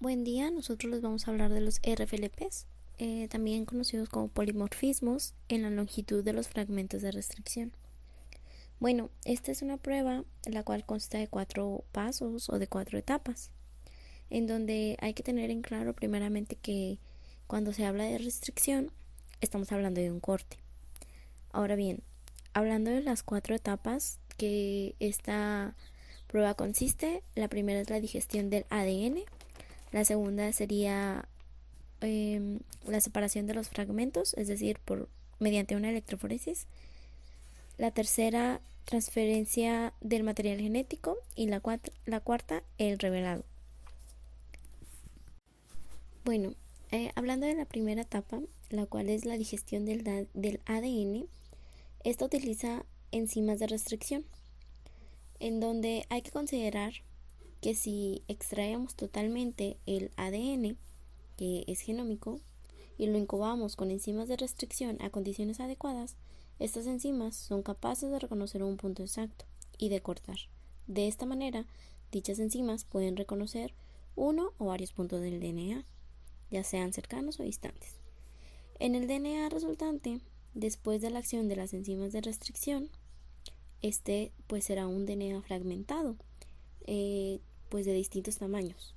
Buen día, nosotros les vamos a hablar de los RFLPs, también conocidos como polimorfismos en la longitud de los fragmentos de restricción. Bueno, esta es una prueba la cual consta de 4 pasos o de 4 etapas, en donde hay que tener en claro primeramente que cuando se habla de restricción estamos hablando de un corte. Ahora bien, hablando de las 4 etapas que esta prueba consiste, la primera es la digestión del ADN. La segunda sería la separación de los fragmentos, es decir, mediante una electroforesis. La tercera, transferencia del material genético. Y la cuarta, el revelado. Bueno, hablando de la primera etapa, la cual es la digestión del ADN, esta utiliza enzimas de restricción, en donde hay que considerar que si extraemos totalmente el ADN, que es genómico, y lo incubamos con enzimas de restricción a condiciones adecuadas, estas enzimas son capaces de reconocer un punto exacto y de cortar. De esta manera, dichas enzimas pueden reconocer uno o varios puntos del DNA, ya sean cercanos o distantes. En el DNA resultante, después de la acción de las enzimas de restricción, pues será un DNA fragmentado, pues de distintos tamaños,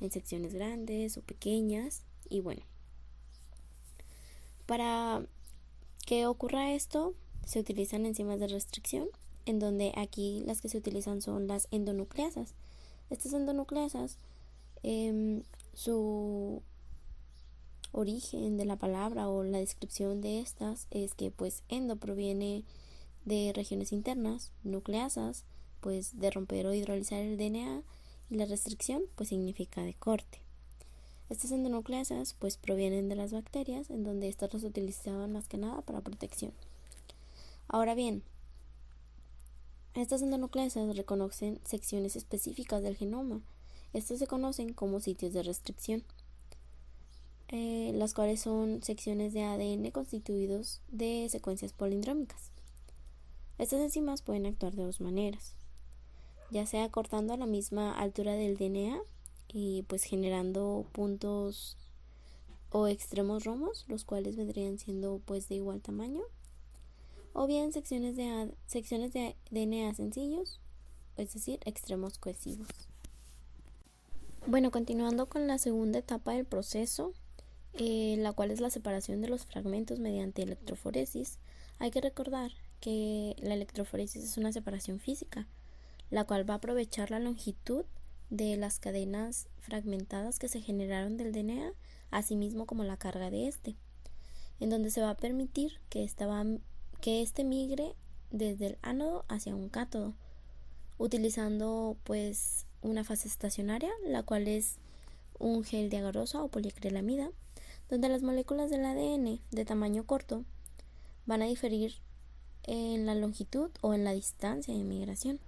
en secciones grandes o pequeñas. Y bueno, para que ocurra esto, se utilizan enzimas de restricción, en donde aquí las que se utilizan son las endonucleasas. Estas endonucleasas, su origen de la palabra o la descripción de estas es que pues endo proviene de regiones internas, nucleasas pues de romper o hidrolizar el DNA, y la restricción pues significa de corte. Estas endonucleasas pues provienen de las bacterias, en donde estas las utilizaban más que nada para protección. Ahora bien, estas endonucleasas reconocen secciones específicas del genoma. Estos se conocen como sitios de restricción, las cuales son secciones de ADN constituidos de secuencias palindrómicas. Estas enzimas pueden actuar de dos maneras, ya sea cortando a la misma altura del DNA y pues generando puntos o extremos romos, los cuales vendrían siendo pues de igual tamaño, o bien secciones de DNA sencillos, es decir, extremos cohesivos. Bueno, continuando con la segunda etapa del proceso, la cual es la separación de los fragmentos mediante electroforesis, hay que recordar que la electroforesis es una separación física, la cual va a aprovechar la longitud de las cadenas fragmentadas que se generaron del DNA, así mismo como la carga de este, en donde se va a permitir que este migre desde el ánodo hacia un cátodo, utilizando pues una fase estacionaria, la cual es un gel de agarrosa o poliacrilamida, donde las moléculas del ADN de tamaño corto van a diferir en la longitud o en la distancia de migración,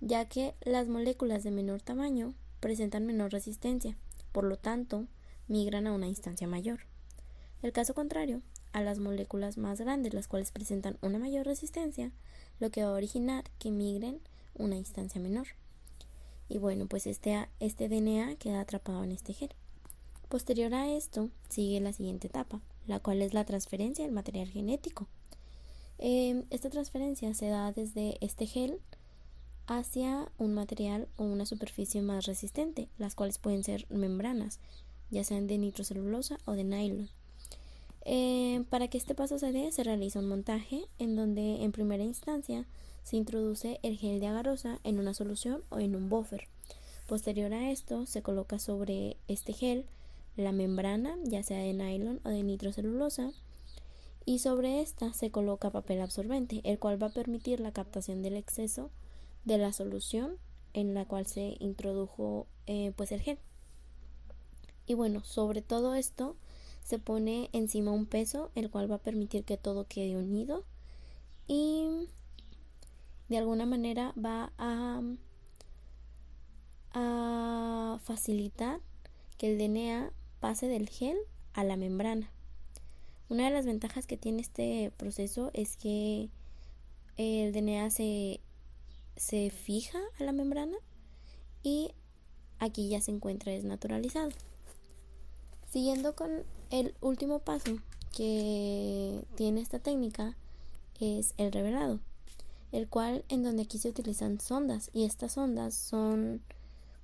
ya que las moléculas de menor tamaño presentan menor resistencia, por lo tanto, migran a una distancia mayor. El caso contrario, a las moléculas más grandes, las cuales presentan una mayor resistencia, lo que va a originar que migren una distancia menor. Y bueno, pues este DNA queda atrapado en este gel. Posterior a esto, sigue la siguiente etapa, la cual es la transferencia del material genético. Esta transferencia se da desde este gel hacia un material o una superficie más resistente, las cuales pueden ser membranas, ya sean de nitrocelulosa o de nylon. Para que este paso se dé, se realiza un montaje en donde en primera instancia se introduce el gel de agarrosa en una solución o en un buffer. Posterior a esto, se coloca sobre este gel la membrana, ya sea de nylon o de nitrocelulosa, y sobre esta se coloca papel absorbente, el cual va a permitir la captación del exceso de la solución en la cual se introdujo pues el gel. Y bueno, sobre todo esto se pone encima un peso, el cual va a permitir que todo quede unido y de alguna manera va a facilitar que el DNA pase del gel a la membrana. Una de las ventajas que tiene este proceso es que el DNA se fija a la membrana y aquí ya se encuentra desnaturalizado. Siguiendo con el último paso que tiene esta técnica es el revelado, el cual en donde aquí se utilizan sondas, y estas sondas son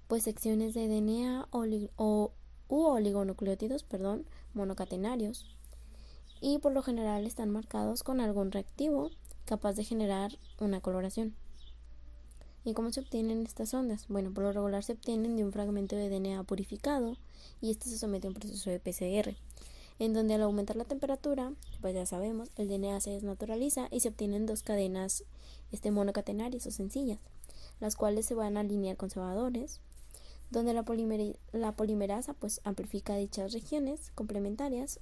pues secciones de DNA u oligonucleótidos, monocatenarios, y por lo general están marcados con algún reactivo capaz de generar una coloración. ¿Y cómo se obtienen estas ondas? Bueno, por lo regular se obtienen de un fragmento de DNA purificado, y este se somete a un proceso de PCR, en donde al aumentar la temperatura, pues ya sabemos, el DNA se desnaturaliza y se obtienen dos cadenas monocatenarias o sencillas, las cuales se van a alinear conservadores, donde la polimerasa pues amplifica dichas regiones complementarias.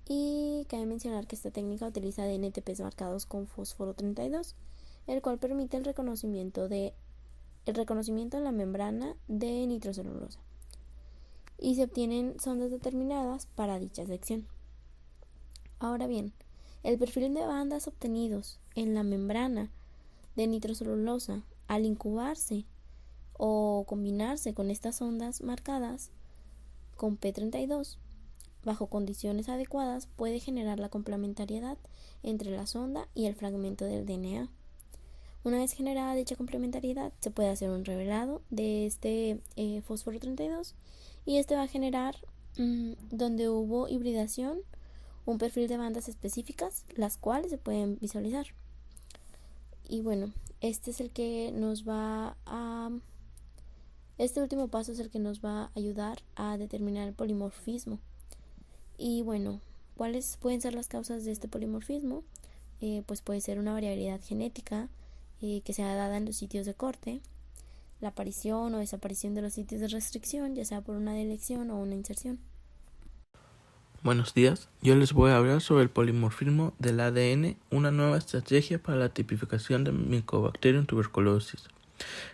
Y cabe mencionar que esta técnica utiliza DNTPs marcados con fósforo 32, el cual permite el reconocimiento en la membrana de nitrocelulosa, y se obtienen sondas determinadas para dicha sección. Ahora bien, el perfil de bandas obtenidos en la membrana de nitrocelulosa al incubarse o combinarse con estas ondas marcadas con P32 bajo condiciones adecuadas puede generar la complementariedad entre la sonda y el fragmento del DNA. Una vez generada dicha complementariedad, se puede hacer un revelado de este fósforo 32, y este va a generar, donde hubo hibridación, un perfil de bandas específicas, las cuales se pueden visualizar. Y bueno, este último paso es el que nos va a ayudar a determinar el polimorfismo. Y bueno, ¿cuáles pueden ser las causas de este polimorfismo? Pues puede ser una variabilidad genética que sea dada en los sitios de corte, la aparición o desaparición de los sitios de restricción, ya sea por una delección o una inserción. Buenos días, yo les voy a hablar sobre el polimorfismo del ADN, una nueva estrategia para la tipificación de Mycobacterium tuberculosis.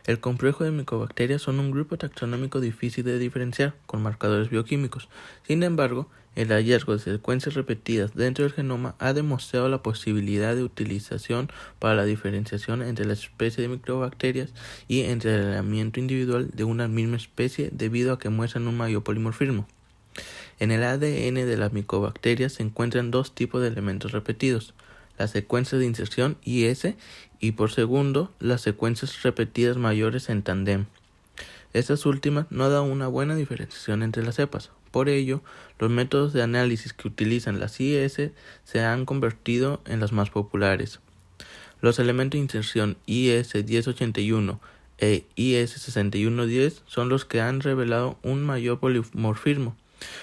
El complejo de micobacterias son un grupo taxonómico difícil de diferenciar con marcadores bioquímicos. Sin embargo, el hallazgo de secuencias repetidas dentro del genoma ha demostrado la posibilidad de utilización para la diferenciación entre las especies de micobacterias y entre el aislamiento individual de una misma especie, debido a que muestran un mayor polimorfismo. En el ADN de las micobacterias se encuentran dos tipos de elementos repetidos: las secuencias de inserción IS y, por segundo, las secuencias repetidas mayores en tándem. Estas últimas no dan una buena diferenciación entre las cepas. Por ello, los métodos de análisis que utilizan las IS se han convertido en las más populares. Los elementos de inserción IS1081 e IS6110 son los que han revelado un mayor polimorfismo.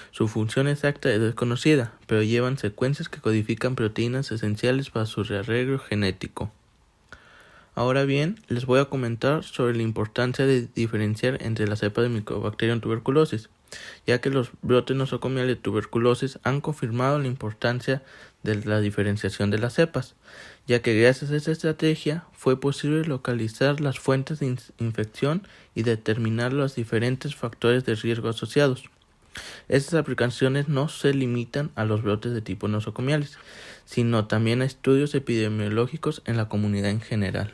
Su función exacta es desconocida, pero llevan secuencias que codifican proteínas esenciales para su rearreglo genético. Ahora bien, les voy a comentar sobre la importancia de diferenciar entre las cepas de Mycobacterium tuberculosis, ya que los brotes nosocomiales de tuberculosis han confirmado la importancia de la diferenciación de las cepas, ya que gracias a esta estrategia fue posible localizar las fuentes de infección y determinar los diferentes factores de riesgo asociados. Estas aplicaciones no se limitan a los brotes de tipo nosocomiales, sino también a estudios epidemiológicos en la comunidad en general.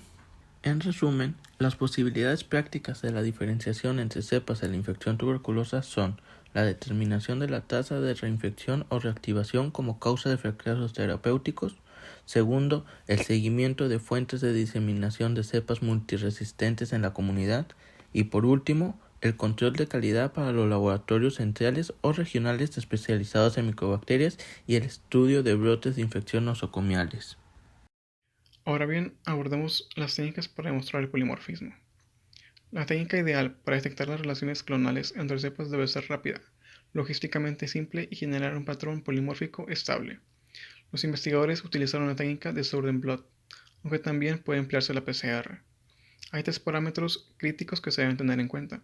En resumen, las posibilidades prácticas de la diferenciación entre cepas de la infección tuberculosa son la determinación de la tasa de reinfección o reactivación como causa de fracasos terapéuticos; segundo, el seguimiento de fuentes de diseminación de cepas multiresistentes en la comunidad; y por último, el control de calidad para los laboratorios centrales o regionales especializados en micobacterias y el estudio de brotes de infección nosocomiales. Ahora bien, abordemos las técnicas para demostrar el polimorfismo. La técnica ideal para detectar las relaciones clonales entre cepas debe ser rápida, logísticamente simple y generar un patrón polimórfico estable. Los investigadores utilizaron la técnica de Sort Blot, aunque también puede emplearse la PCR. Hay tres parámetros críticos que se deben tener en cuenta.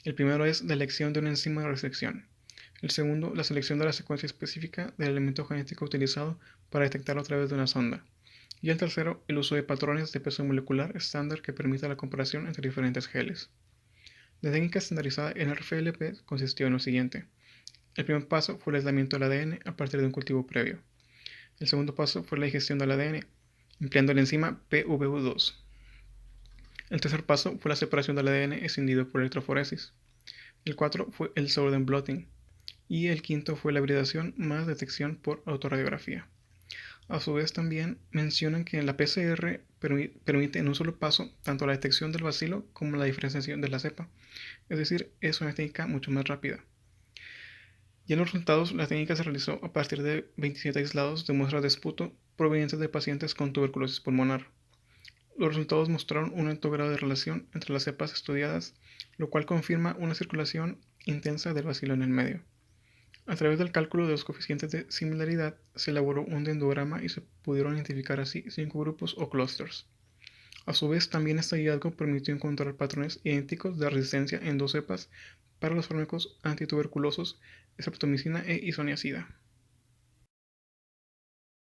El primero es la elección de una enzima de restricción. El segundo, la selección de la secuencia específica del elemento genético utilizado para detectarlo a través de una sonda. Y el tercero, el uso de patrones de peso molecular estándar que permita la comparación entre diferentes geles. La técnica estandarizada en RFLP consistió en lo siguiente. El primer paso fue el aislamiento del ADN a partir de un cultivo previo. El segundo paso fue la digestión del ADN, empleando la enzima PVU2. El tercer paso fue la separación del ADN escindido por electroforesis. El 4 fue el Southern blotting. Y el quinto fue la hibridación más detección por autorradiografía. A su vez también mencionan que la PCR permite en un solo paso tanto la detección del bacilo como la diferenciación de la cepa, es decir, es una técnica mucho más rápida. Y en los resultados, la técnica se realizó a partir de 27 aislados de muestras de esputo provenientes de pacientes con tuberculosis pulmonar. Los resultados mostraron un alto grado de relación entre las cepas estudiadas, lo cual confirma una circulación intensa del bacilo en el medio. A través del cálculo de los coeficientes de similaridad se elaboró un dendrograma y se pudieron identificar así 5 grupos o clústeres. A su vez, también este hallazgo permitió encontrar patrones idénticos de resistencia en dos cepas para los fármacos antituberculosos, streptomicina e isoniazida.